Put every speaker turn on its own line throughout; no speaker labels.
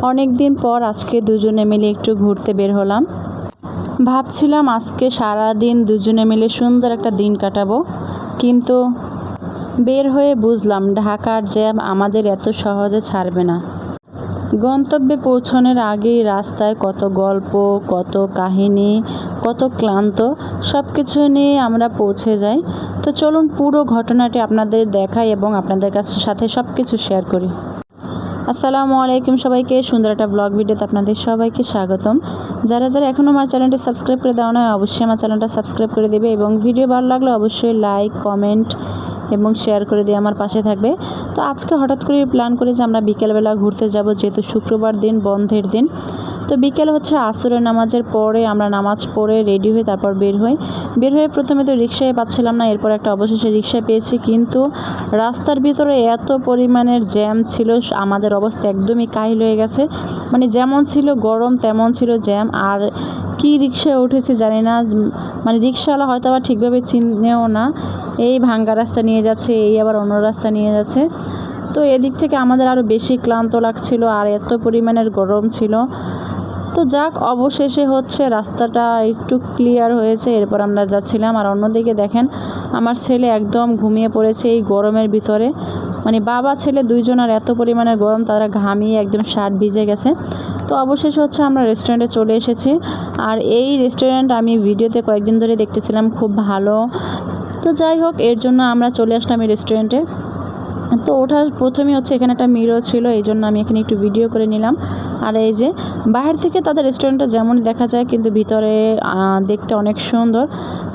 অনেক দিন পর আজকে দুজনে মিলে একটু ঘুরতে বের হলাম। ভাবছিলাম আজকে সারা দিন দুজনে মিলে সুন্দর একটা দিন কাটাবো, কিন্তু বের হয়ে বুঝলাম ঢাকার জ্যাম আমাদের এত সহজে ছাড়বে না। গন্তব্যে পৌঁছানোর আগেই রাস্তায় কত গল্প, কত কাহিনী, কত ক্লান্ত, সব কিছু নিয়ে আমরা পৌঁছে যাই। তো চলুন পুরো ঘটনাটি আপনাদের দেখাই এবং আপনাদের সাথে সব কিছু শেয়ার করি। আসসালামু আলাইকুম সবাইকে, সুন্দর একটা ব্লগ ভিডিওতে আপনাদের সবাইকে স্বাগতম। যারা এখনও আমার চ্যানেলটি সাবস্ক্রাইব করে দেওয়া নয়, অবশ্যই আমার চ্যানেলটা সাবস্ক্রাইব করে দেবে এবং ভিডিও ভালো লাগলে অবশ্যই লাইক, কমেন্ট এবং শেয়ার করে দিয়ে আমার পাশে থাকবে। তো আজকে হঠাৎ করে প্ল্যান করি যে আমরা বিকেলবেলা ঘুরতে যাব, যেহেতু শুক্রবার দিন, বন্ধের দিন। তো বিকেল হচ্ছে আসরের নামাজের পরে আমরা নামাজ পড়ে রেডি হই, তারপর বের হয়ে প্রথমে তো রিক্সায় পাচ্ছিলাম না, এরপর একটা অবশেষে রিক্সায় পেয়েছি, কিন্তু রাস্তার ভিতরে এত পরিমাণের জ্যাম ছিল, আমাদের অবস্থা একদমই কাহিল হয়ে গেছে। মানে যেমন ছিল গরম তেমন ছিল জ্যাম। আর কি রিক্সায় উঠেছি জানি না, মানে রিক্সাওয়ালা হয়তো আবার ঠিকভাবে চিনেও না, এই ভাঙ্গা রাস্তা নিয়ে যাচ্ছে, এই আবার অন্য রাস্তা নিয়ে যাচ্ছে। তো এদিক থেকে আমাদের আরও বেশি ক্লান্ত লাগছিল আর এত পরিমাণের গরম ছিল। তো যাক, অবশেষে হচ্ছে রাস্তাটা একটু ক্লিয়ার হয়েছে, এরপর আমরা যাচ্ছিলাম। আর অন্যদিকে দেখেন আমার ছেলে একদম ঘুমিয়ে পড়েছে এই গরমের ভিতরে। মানে বাবা ছেলে দুইজনের এত পরিমাণের গরম, তারা ঘামিয়ে একদম শার্ট ভিজে গেছে। তো অবশেষে হচ্ছে আমরা রেস্টুরেন্টে চলে এসেছি। আর এই রেস্টুরেন্ট আমি ভিডিওতে কয়েকদিন ধরে দেখতেছিলাম, খুব ভালো। তো যাই হোক, এর জন্য আমরা চলে আসলাম এই রেস্টুরেন্টে। তো ওঠার প্রথমেই হচ্ছে এখানে একটা মিরর ছিল, এই জন্য আমি এখানে একটু ভিডিও করে নিলাম। আর এই যে বাইরে থেকে তাদের রেস্টুরেন্টটা যেমন দেখা যায়, কিন্তু ভিতরে দেখতে অনেক সুন্দর।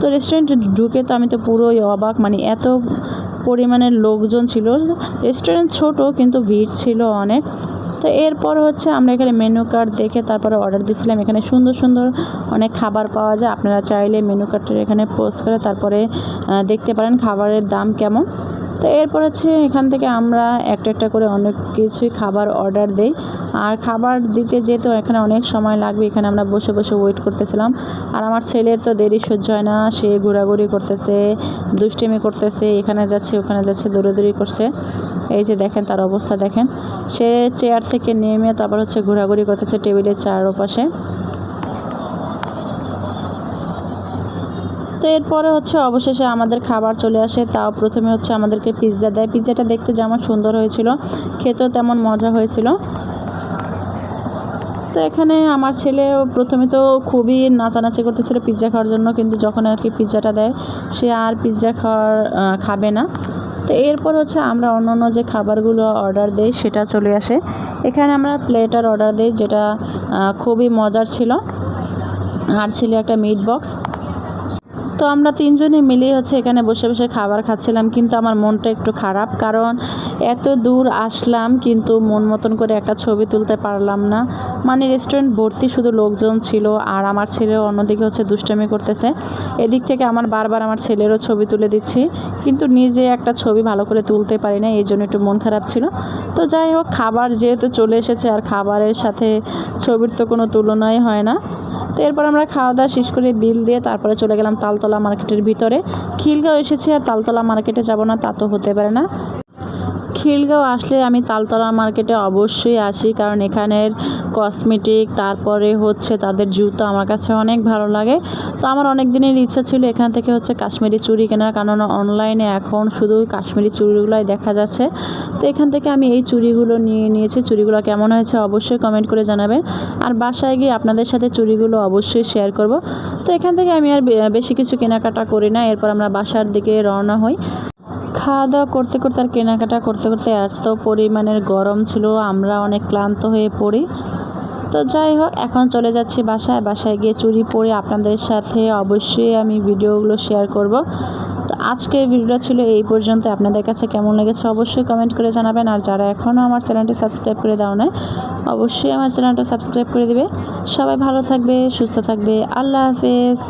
তো রেস্টুরেন্টে ঢুকে তো আমি তো পুরোই অবাক, মানে এত পরিমাণের লোকজন ছিল। রেস্টুরেন্ট ছোট কিন্তু ভিড় ছিল অনেক। তো এরপর হচ্ছে আমরা এখানে মেনু কার্ড দেখে তারপরে অর্ডার দিয়েছিলাম। এখানে সুন্দর সুন্দর অনেক খাবার পাওয়া যায়, আপনারা চাইলে মেনু কার্ডটা এখানে পোস্ট করে তারপরে দেখতে পারেন খাবারের দাম কেমন। তো এরপর হচ্ছে এখান থেকে আমরা একটা একটা করে অনেক কিছুই খাবার অর্ডার দেই। আর খাবার দিতে যেহেতু এখানে অনেক সময় লাগবে, এখানে আমরা বসে বসে ওয়েট করতেছিলাম। আর আমার ছেলের তো দেরি সহ্য হয় না, সে ঘোরাঘুরি করতেছে, দুষ্টিমি করতেছে, এখানে যাচ্ছে ওখানে যাচ্ছে, দৌড়াদৌড়ি করছে। এই যে দেখেন তার অবস্থা দেখেন, সে চেয়ার থেকে নেমে তারপর হচ্ছে ঘোরাঘুরি করতেছে টেবিলের চারপাশে। তো এরপরে হচ্ছে অবশেষে আমাদের খাবার চলে আসে। তাও প্রথমে হচ্ছে আমাদেরকে পিৎজা দেয়। পিৎজাটা দেখতে যেমন সুন্দর হয়েছিল, খেতেও তেমন মজা হয়েছিল। তো এখানে আমার ছেলে প্রথমে তো খুবই নাচানাচি করতেছিল পিৎজা খাওয়ার জন্য, কিন্তু যখন আর কি পিৎজাটা দেয় সে আর পিৎজা খাবে না। তো এরপর হচ্ছে আমরা অন্য যে খাবারগুলো অর্ডার দিই সেটা চলে আসে। এখানে আমরা প্লেটার অর্ডার দিই, যেটা খুবই মজার ছিল। আর ছিল একটা মিট বক্স। তো আমরা তিনজনে মিলে হচ্ছে এখানে বসে বসে খাবার খাচ্ছিলাম, কিন্তু আমার মনটা একটু খারাপ, কারণ এত দূর আসলাম কিন্তু মন মতন করে একটা ছবি তুলতে পারলাম না। মানে রেস্টুরেন্ট ভর্তি শুধু লোকজন ছিল, আর আমার ছেলেও অন্যদিকে হচ্ছে দুষ্টামি করতেছে। এদিক থেকে বারবার আমার ছেলেরও ছবি তুলে দিচ্ছি, কিন্তু নিজে একটা ছবি ভালো করে তুলতে পারি না, এই জন্য একটু মন খারাপ ছিল। তো যাই হোক, খাবার যেহেতু চলে এসেছে আর খাবারের সাথে ছবির তো কোনো তুলনাই হয় না। তো এরপর আমরা খাওয়া দাওয়া শেষ করে বিল দিয়ে তারপরে চলে গেলাম তালতলা মার্কেটের ভিতরে। খিলগাঁও এসেছি আর তালতলা মার্কেটে যাব না তা তো হতে পারে না। খিলগাঁও আসলে আমি তালতলা মার্কেটে অবশ্যই আসি, কারণ এখানের কসমেটিক তারপরে হচ্ছে তাদের জুতো আমার কাছে অনেক ভালো লাগে। তো আমার অনেক দিনের ইচ্ছা ছিল এখান থেকে হচ্ছে কাশ্মীরি চুড়ি কেনার, কারণ অনলাইনে এখন শুধু কাশ্মীরি চুড়িগুলোই দেখা যাচ্ছে। তো এখান থেকে আমি এই চুড়িগুলো নিয়েছি। চুড়িগুলো কেমন হয়েছে অবশ্যই কমেন্ট করে জানাবেন, আর বাসায় গিয়ে আপনাদের সাথে চুড়িগুলো অবশ্যই শেয়ার করব। তো এখান থেকে আমি আর বেশি কিছু কেনাকাটা করি না, এরপর আমরা বাসার দিকে রওনা হই। খাওয়া দাওয়া করতে করতে আর কেনাকাটা করতে করতে এত পরিমাণের গরম ছিল, আমরা অনেক ক্লান্ত হয়ে পড়ি। তো যাই হোক, এখন চলে যাচ্ছি বাসায় গিয়ে চুড়ি পরে আপনাদের সাথে অবশ্যই আমি ভিডিওগুলো শেয়ার করব। তো আজকের ভিডিওটা ছিল এই পর্যন্ত। আপনাদের কাছে কেমন লেগেছে অবশ্যই কমেন্ট করে জানাবেন, আর যারা এখনও আমার চ্যানেলটি সাবস্ক্রাইব করে দাও না, অবশ্যই আমার চ্যানেলটা সাবস্ক্রাইব করে দিবে। সবাই ভালো থাকবে, সুস্থ থাকবে। আল্লাহ হাফেজ।